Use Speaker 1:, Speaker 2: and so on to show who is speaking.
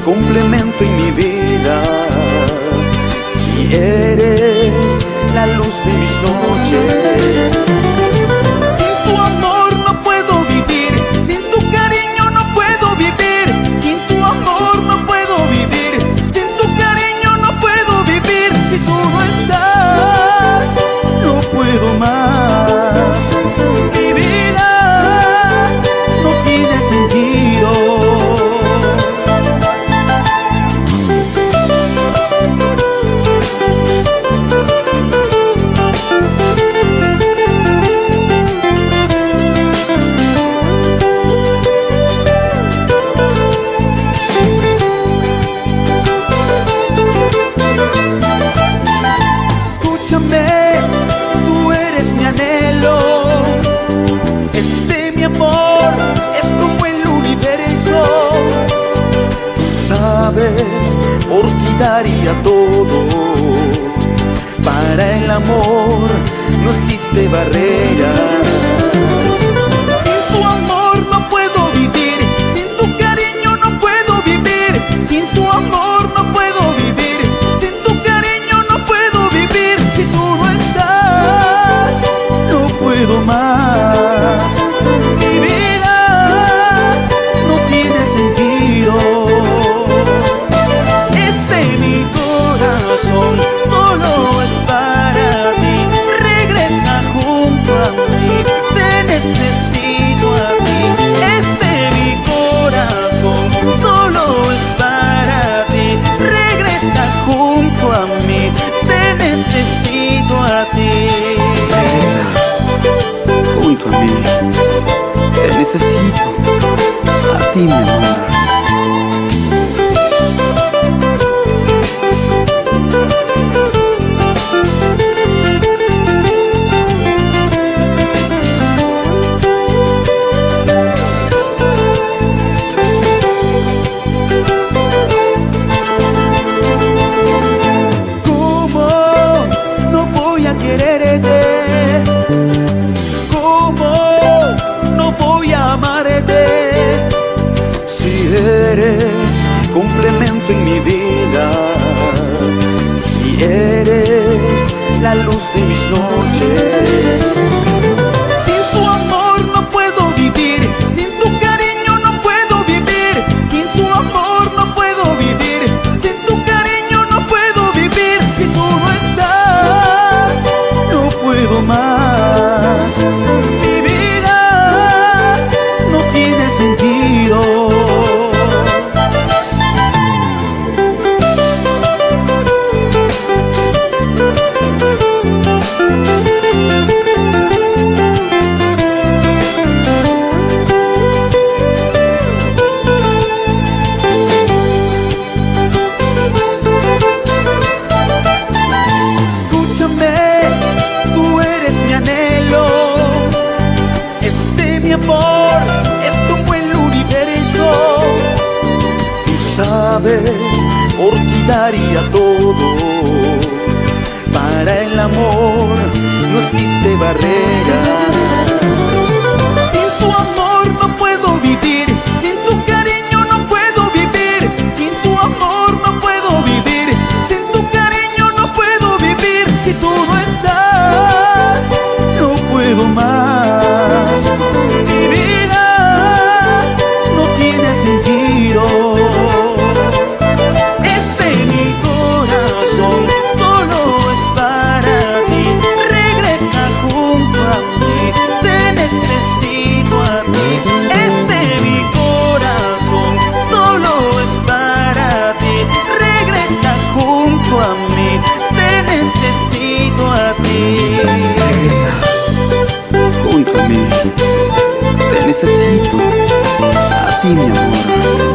Speaker 1: Complemento en mi vida, si eres la luz de mis noches. Sin tu amor no puedo vivir, sin tu cariño no puedo vivir, sin tu amor no puedo vivir, sin tu cariño no puedo vivir. Si tú no estás, no puedo más. Mi vida no tiene sentido. Tú eres mi anhelo, mi amor es como el universo. Tú sabes, por ti daría todo. Para el amor no existe barrera. Sin tu amor no puedo vivir, sin tu cariño no puedo vivir, sin tu amor no puedo vivir, sin tu cariño no puedo vivir. Si tú no estás, no puedo más. Mi vida no tiene sentido. Mi corazón solo es para ti. Regresa junto a mí, te necesito a ti. Mi corazón solo es para ti. Regresa junto a mí, te necesito a ti.
Speaker 2: Regresa junto a mí, te necesito a ti, mi amor.
Speaker 1: Complemento en mi vida, si eres la luz de mis noches. Sin tu amor no puedo vivir, sin tu cariño no puedo vivir, sin tu amor no puedo vivir, sin tu cariño no puedo vivir. Si tú no estás, no puedo más. Mi vida no tiene sentido. Mi amor es como el universo. Tú sabes, por ti daría todo. Para el amor no existe barrera. Sin tu amor no puedo vivir, sin tu cariño no puedo vivir, sin tu amor no puedo vivir, sin tu cariño no puedo vivir. Si tú no estás, no puedo más. Mi vida no tiene sentido. Mi corazón solo es para ti. Regresa junto a mí,
Speaker 2: necesito, a ti mi amor.